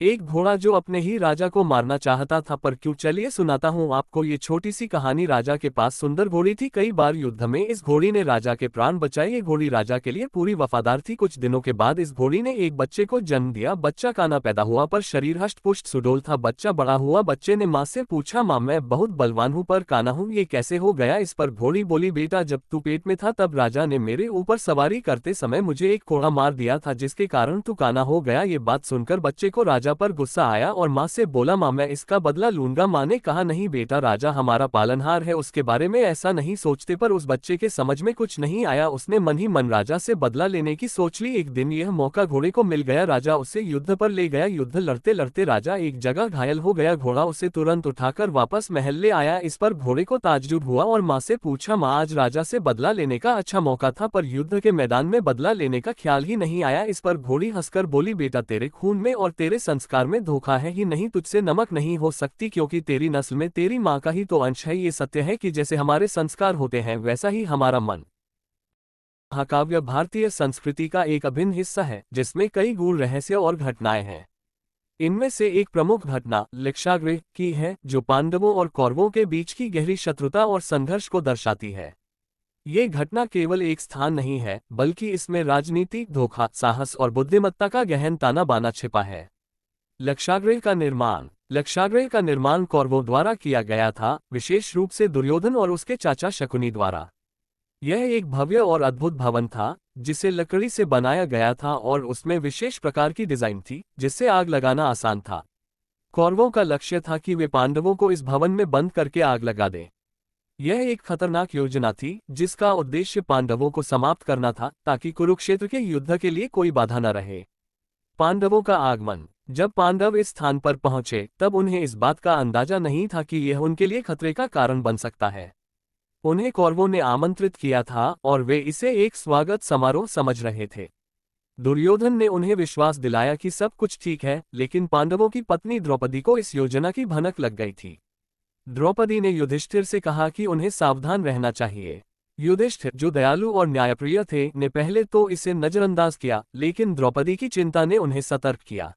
एक घोड़ा जो अपने ही राजा को मारना चाहता था। पर क्यों, चलिए सुनाता हूँ आपको ये छोटी सी कहानी। राजा के पास सुंदर घोड़ी थी। कई बार युद्ध में इस घोड़ी ने राजा के प्राण बचाए। ये घोड़ी राजा के लिए पूरी वफादार थी। कुछ दिनों के बाद इस घोड़ी ने एक बच्चे को जन्म दिया। बच्चा काना पैदा हुआ पर शरीर हष्ट पुष्ट सुडौल था। बच्चा बड़ा हुआ। बच्चे ने माँ से पूछा, माँ मैं बहुत बलवान हूँ पर काना हूँ, ये कैसे हो गया? इस पर घोड़ी बोली, बेटा जब तू पेट में था तब राजा ने मेरे ऊपर सवारी करते समय मुझे एक कोड़ा मार दिया था, जिसके कारण तू काना हो गया। ये बात सुनकर बच्चे को राजा पर गुस्सा आया और माँ से बोला, माँ मैं इसका बदला लूंगा। माँ ने कहा, नहीं बेटा, राजा हमारा पालनहार है, उसके बारे में ऐसा नहीं सोचते। पर उस बच्चे के समझ में कुछ नहीं आया। उसने मन ही मन राजा से बदला लेने की सोच ली। एक दिन यह मौका घोड़े को मिल गया। राजा उसे युद्ध पर ले गया। युद्ध लड़ते लड़ते राजा एक जगह घायल हो गया। घोड़ा उसे तुरंत उठाकर वापस महल ले आया। इस पर घोड़े को ताज्जुब हुआ और माँ से पूछा, माँ आज राजा से बदला लेने का अच्छा मौका था, पर युद्ध के मैदान में बदला लेने का ख्याल ही नहीं आया। इस पर घोड़ी हंसकर बोली, बेटा तेरे खून में और तेरे संस्कार में धोखा है ही नहीं, तुझसे नमक नहीं हो सकती, क्योंकि तेरी नस्ल में तेरी माँ का ही तो अंश है। ये सत्य है कि जैसे हमारे संस्कार होते हैं वैसा ही हमारा मन। महाकाव्य भारतीय संस्कृति का एक अभिन्न हिस्सा है, जिसमें कई गूढ़ रहस्य और घटनाएं हैं। इनमें से एक प्रमुख घटना लक्षागृह की है, जो पांडवों और कौरवों के बीच की गहरी शत्रुता और संघर्ष को दर्शाती है। ये घटना केवल एक स्थान नहीं है, बल्कि इसमें राजनीति, धोखा, साहस और बुद्धिमत्ता का गहन ताना बाना छिपा है। लक्षागृह का निर्माण कौरवों द्वारा किया गया था, विशेष रूप से दुर्योधन और उसके चाचा शकुनी द्वारा। यह एक भव्य और अद्भुत भवन था, जिसे लकड़ी से बनाया गया था और उसमें विशेष प्रकार की डिजाइन थी, जिससे आग लगाना आसान था। कौरवों का लक्ष्य था कि वे पांडवों को इस भवन में बंद करके आग लगा दें। यह एक खतरनाक योजना थी, जिसका उद्देश्य पांडवों को समाप्त करना था, ताकि कुरुक्षेत्र के युद्ध के लिए कोई बाधा न रहे। पांडवों का आगमन। जब पांडव इस स्थान पर पहुंचे तब उन्हें इस बात का अंदाजा नहीं था कि यह उनके लिए खतरे का कारण बन सकता है। उन्हें कौरवों ने आमंत्रित किया था और वे इसे एक स्वागत समारोह समझ रहे थे। दुर्योधन ने उन्हें विश्वास दिलाया कि सब कुछ ठीक है, लेकिन पांडवों की पत्नी द्रौपदी को इस योजना की भनक लग गई थी। द्रौपदी ने युधिष्ठिर से कहा कि उन्हें सावधान रहना चाहिए। युधिष्ठिर, जो दयालु और न्यायप्रिय थे, ने पहले तो इसे नजरअंदाज किया, लेकिन द्रौपदी की चिंता ने उन्हें सतर्क किया।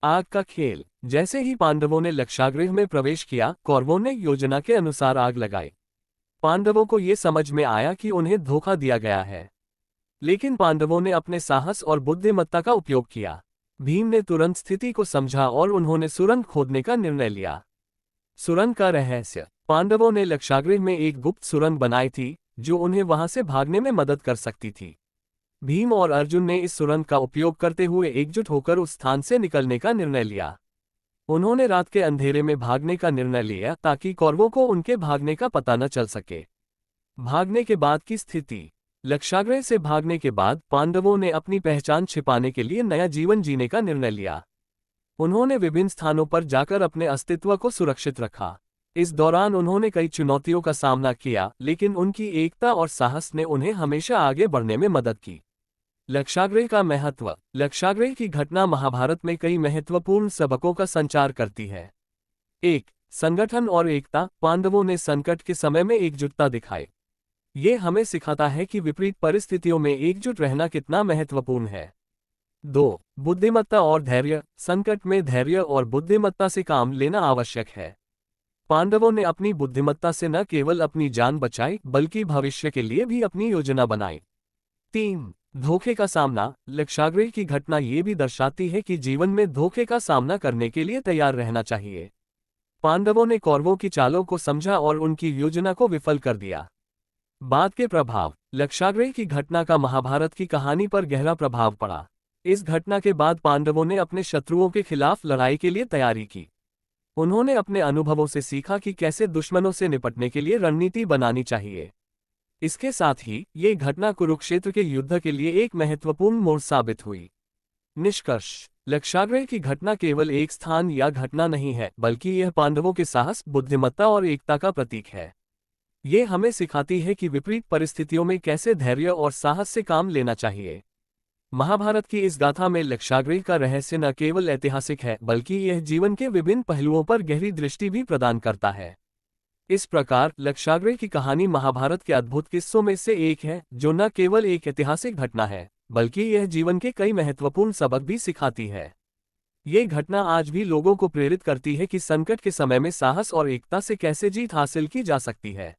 आग का खेल। जैसे ही पांडवों ने लक्षागृह में प्रवेश किया, कौरवों ने योजना के अनुसार आग लगाई। पांडवों को ये समझ में आया कि उन्हें धोखा दिया गया है, लेकिन पांडवों ने अपने साहस और बुद्धिमत्ता का उपयोग किया। भीम ने तुरंत स्थिति को समझा और उन्होंने सुरंग खोदने का निर्णय लिया। सुरंग का रहस्य। पांडवों ने लक्षागृह में एक गुप्त सुरंग बनाई थी, जो उन्हें वहां से भागने में मदद कर सकती थी। भीम और अर्जुन ने इस सुरंग का उपयोग करते हुए एकजुट होकर उस स्थान से निकलने का निर्णय लिया। उन्होंने रात के अंधेरे में भागने का निर्णय लिया, ताकि कौरवों को उनके भागने का पता न चल सके। भागने के बाद की स्थिति। लक्षागृह से भागने के बाद पांडवों ने अपनी पहचान छिपाने के लिए नया जीवन जीने का निर्णय लिया। उन्होंने विभिन्न स्थानों पर जाकर अपने अस्तित्व को सुरक्षित रखा। इस दौरान उन्होंने कई चुनौतियों का सामना किया, लेकिन उनकी एकता और साहस ने उन्हें हमेशा आगे बढ़ने में मदद की। लक्षागृह का महत्व। लक्षागृह की घटना महाभारत में कई महत्वपूर्ण सबकों का संचार करती है। 1. संगठन और एकता। पांडवों ने संकट के समय में एकजुटता दिखाई। ये हमें सिखाता है कि विपरीत परिस्थितियों में एकजुट रहना कितना महत्वपूर्ण है। 2. बुद्धिमत्ता और धैर्य। संकट में धैर्य और बुद्धिमत्ता से काम लेना आवश्यक है। पांडवों ने अपनी बुद्धिमत्ता से न केवल अपनी जान बचाई, बल्कि भविष्य के लिए भी अपनी योजना बनाई। 3. धोखे का सामना। लक्षागृह की घटना ये भी दर्शाती है कि जीवन में धोखे का सामना करने के लिए तैयार रहना चाहिए। पांडवों ने कौरवों की चालों को समझा और उनकी योजना को विफल कर दिया। बाद के प्रभाव। लक्षागृह की घटना का महाभारत की कहानी पर गहरा प्रभाव पड़ा। इस घटना के बाद पांडवों ने अपने शत्रुओं के खिलाफ लड़ाई के लिए तैयारी की। उन्होंने अपने अनुभवों से सीखा कि कैसे दुश्मनों से निपटने के लिए रणनीति बनानी चाहिए। इसके साथ ही ये घटना कुरुक्षेत्र के युद्ध के लिए एक महत्वपूर्ण मोड़ साबित हुई। निष्कर्ष। लक्षागृह की घटना केवल एक स्थान या घटना नहीं है, बल्कि यह पांडवों के साहस, बुद्धिमत्ता और एकता का प्रतीक है। ये हमें सिखाती है कि विपरीत परिस्थितियों में कैसे धैर्य और साहस से काम लेना चाहिए। महाभारत की इस गाथा में लक्षागृह का रहस्य न केवल ऐतिहासिक है, बल्कि यह जीवन के विभिन्न पहलुओं पर गहरी दृष्टि भी प्रदान करता है। इस प्रकार लक्षागृह की कहानी महाभारत के अद्भुत किस्सों में से एक है, जो न केवल एक ऐतिहासिक घटना है, बल्कि यह जीवन के कई महत्वपूर्ण सबक भी सिखाती है। ये घटना आज भी लोगों को प्रेरित करती है कि संकट के समय में साहस और एकता से कैसे जीत हासिल की जा सकती है।